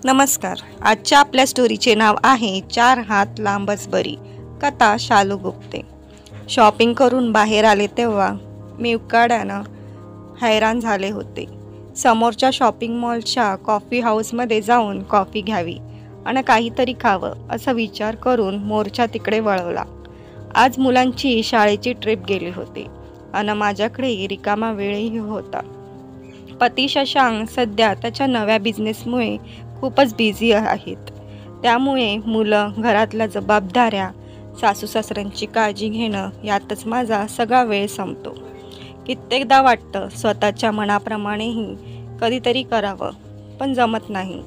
नमस्कार. आजच्या आपल्या स्टोरीचे नाव आहे चार हात लांबच बरी. कथा शालू गुप्ते. शॉपिंग करून बाहेर आले तेव्हा मी उकाड्यानं हैराण झाले होते. समोरच्या शॉपिंग मॉलच्या कॉफी हाऊसमध्ये जाऊन कॉफी घ्यावी आणि काहीतरी खावं असा विचार करून मोर्चा तिकडे वळवला. आज मुलांची शाळेची ट्रिप गेली होती आणि माझ्याकडे रिकामा वेळही होता. पती शशांक सध्या त्याच्या नव्या बिझनेसमुळे खूपच बिझी आहेत. त्यामुळे मुलं, घरातल्या जबाबदाऱ्या, सासू सासऱ्यांची काळजी घेणं यातच माझा सगळा वेळ संपतो. कित्येकदा वाटतं स्वतःच्या मनाप्रमाणेही कधीतरी करावं, पण जमत नाही.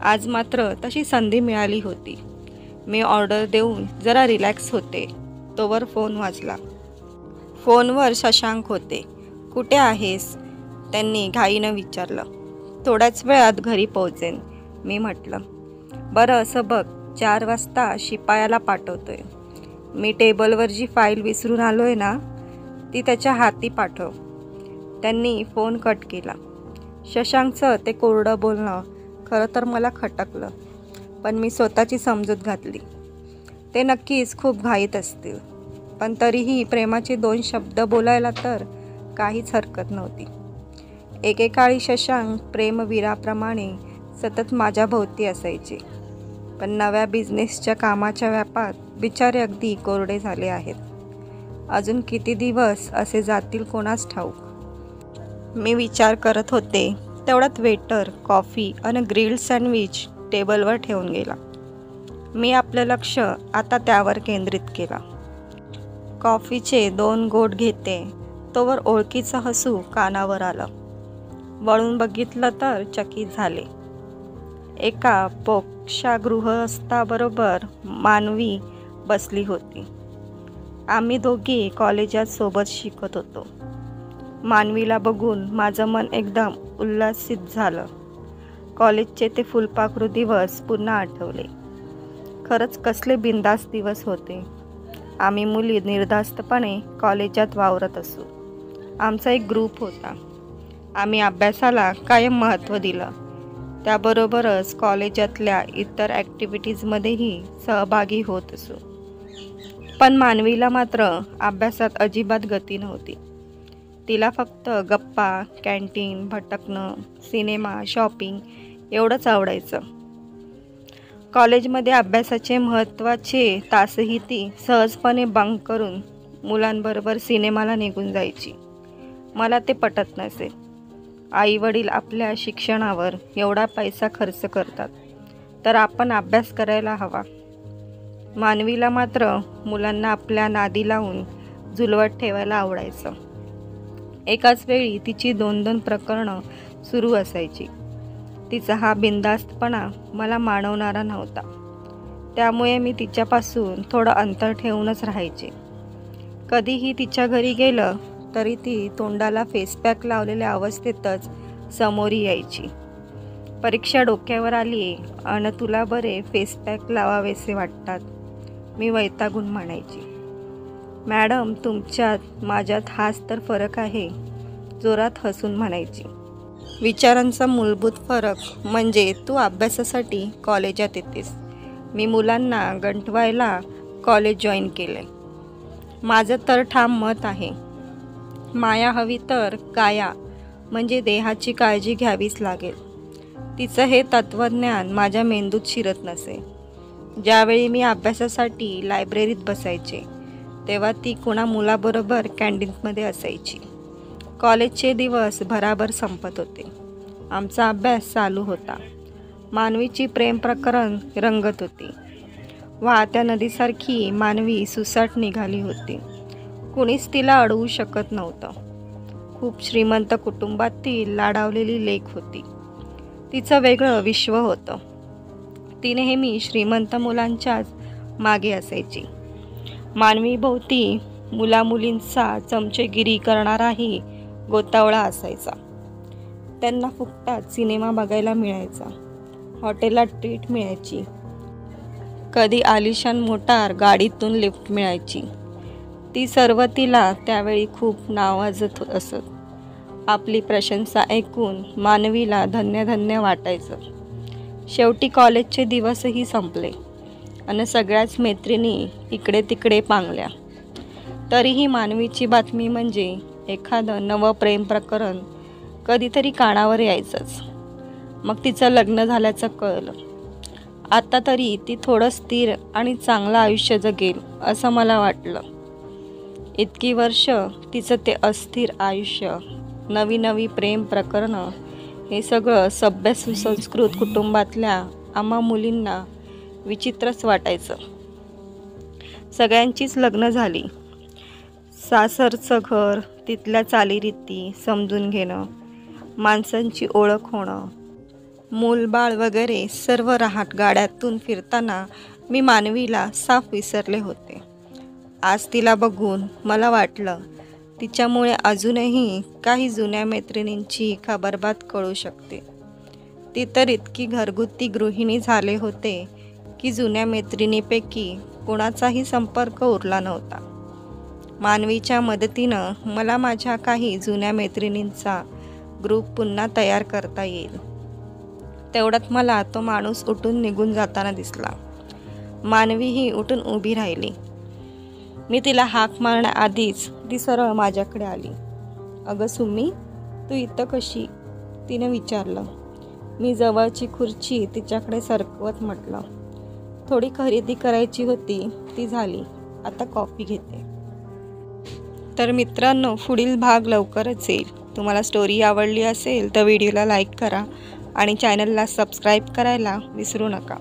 आज मात्र तशी संधी मिळाली होती. मी ऑर्डर देऊन जरा रिलॅक्स होते तोवर फोन वाजला. फोनवर शशांक होते. कुठे आहेस? त्यांनी घाईनं विचारलं. थोड्याच वेळात घरी पोहोचेन, मी म्हटलं. बरं असं बघ, 4 वाजता शिपायाला पाठवतोय. मी टेबलवर जी फाईल विसरून आलोय ना, ती त्याच्या हाती पाठव. त्यांनी फोन कट केला. शशांकचं ते कोरडं बोलणं खरं तर मला खटकलं, पण मी स्वतःची समजूत घातली. ते नक्कीच खूप घाईत असतील, पण तरीही प्रेमाचे 2 शब्द बोलायला तर काहीच हरकत नव्हती. एकेकाळी शशांक प्रेमवीराप्रमाणे सतत माझ्या भोवती असायचे, पण नव्या बिझनेसच्या कामाच्या व्यापात बिचारे अगदी कोरडे झाले आहेत. अजून किती दिवस असे जातील कोणास ठाऊक. मी विचार करत होते तेवढ्यात वेटर कॉफी आणि ग्रिल्ड सँडविच टेबलवर ठेवून गेला. मी आपलं लक्ष आता त्यावर केंद्रित केला. कॉफीचे 2 घोट घेते तोवर ओळखीचं हसू कानावर आलं. वळून बघितलं तर चकित झाले. एका पोक्षागृहस्थाबरोबर मानवी बसली होती. आम्ही दोघी कॉलेजात सोबत शिकत होतो. मानवीला बघून माझं मन एकदम उल्हासित झालं. कॉलेजचे ते फुलपाखरू दिवस पुन्हा आठवले. खरंच कसले बिनधास्त दिवस होते. आम्ही मुली निर्धास्तपणे कॉलेजात वावरत असू. आमचा एक ग्रुप होता. आम्ही अभ्यासाला कायम महत्त्व दिलं. त्याबरोबरच कॉलेजातल्या इतर ॲक्टिव्हिटीजमध्येही सहभागी होत असू. पण मानवीला मात्र अभ्यासात अजिबात गती नव्हती. तिला फक्त गप्पा, कॅन्टीन, भटकणं, सिनेमा, शॉपिंग एवढंच आवडायचं. कॉलेजमध्ये अभ्यासाचे महत्त्वाचे तासही ती सहजपणे बंक करून मुलांबरोबर सिनेमाला निघून जायची. मला ते पटत नसे. आईवडील आपल्या शिक्षणावर एवढा पैसा खर्च करतात, तर आपण अभ्यास करायला हवा. मानवीला मात्र मुलांना आपल्या नादी लावून झुलवत ठेवायला आवडायचं. एकाच वेळी तिची 2-2 प्रकरणं सुरू असायची. तिचा हा बिनधास्तपणा मला मानवणारा नव्हता. त्यामुळे मी तिच्यापासून थोडं अंतर ठेवूनच राहायचे. कधीही तिच्या घरी गेलं तरी ती तोंडाला फेसपॅक लावलेल्या अवस्थेतच समोरी यायची. परीक्षा डोक्यावर आली आणि तुला बरे फेसपॅक लावावेसे वाटतात, मी वैतागून म्हणायची. मॅडम, तुमच्यात माझ्यात हाच तर फरक आहे, जोरात हसून म्हणायची. विचारांचा मूलभूत फरक म्हणजे तू अभ्यासासाठी कॉलेजात येतेस. मी मुलांना गंटवायला कॉलेज जॉईन केलंय. माझं तर ठाम मत आहे, माया हवी तर काया, म्हणजे देहाची काळजी घ्यावीच लागेल. तिचं हे तत्त्वज्ञान माझ्या मेंदूत शिरत नसे. ज्यावेळी मी अभ्यासासाठी लायब्ररीत बसायचे तेव्हा ती कुणा मुलाबरोबर कॅन्टीनमध्ये असायची. कॉलेजचे दिवस भराभर संपत होते. आमचा अभ्यास चालू होता. मानवीची प्रेम प्रकरण रंगत होती. वाहत्या नदीसारखी मानवी सुसाट निघाली होती. कुणीच तिला अडवू शकत नव्हतं. खूप श्रीमंत कुटुंबातील लाडावलेली लेक होती. तिचं वेगळं विश्व होतं. ती नेहमी श्रीमंत मुलांच्याच मागे असायची. मानवी भोवती मुलामुलींचा चमचेगिरी करणाराही गोतावळा असायचा. त्यांना फुकटात सिनेमा बघायला मिळायचा, हॉटेलात ट्रीट मिळायची, कधी आलिशान मोटार गाडीतून लिफ्ट मिळायची. ती सर्व तिला त्यावेळी खूप नावाजत असत. आपली प्रशंसा ऐकून मानवीला धन्य धन्य वाटायचं. शेवटी कॉलेजचे दिवसही संपले आणि सगळ्याच मैत्रिणी इकडे तिकडे पांगल्या. तरीही मानवीची बातमी म्हणजे एखादं नवं प्रेम प्रकरण कधीतरी कानावर यायचंच. मग तिचं लग्न झाल्याचं कळलं. आता तरी ती थोडं स्थिर आणि चांगलं आयुष्य जगेल असं मला वाटलं. इतकी वर्ष तिचं ते अस्थिर आयुष्य, नवी नवी प्रेम प्रकरणं, हे सगळं सभ्य सुसंस्कृत कुटुंबातल्या आम्हा मुलींना विचित्रच वाटायचं. सगळ्यांचीच लग्न झाली. सासरचं घर, तिथल्या चालीरीती समजून घेणं, माणसांची ओळख होणं, मूलबाळ वगैरे सर्व रहाट गाड्यातून फिरताना मी मानवीला साफ विसरले होते. आज तिला बघून मला वाटलं तिच्यामुळे अजूनही काही जुन्या मैत्रिणींची खबरबात कळू शकते. ती तर इतकी घरगुती गृहिणी झाले होते की जुन्या मैत्रिणीपैकी कोणाचाही संपर्क उरला नव्हता. मानवीच्या मदतीनं मला माझ्या काही जुन्या मैत्रिणींचा ग्रुप पुन्हा तयार करता येईल. तेवढ्यात मला तो माणूस उठून निघून जाताना दिसला. मानवीही उठून उभी राहिली. मी तिला हाक मारण्याआधीच ती सरळ माझ्याकडे आली. अगं सुमी, तू इथं कशी? तिनं विचारलं. मी जवळची खुर्ची तिच्याकडे सरकवत म्हटलं, थोडी खरेदी करायची होती, ती झाली, आता कॉफी घेते. तर मित्रांनो, पुढील भाग लवकरच येईल. तुम्हाला स्टोरी आवडली असेल तर व्हिडिओला लाईक करा आणि चॅनलला सबस्क्राईब करायला विसरू नका.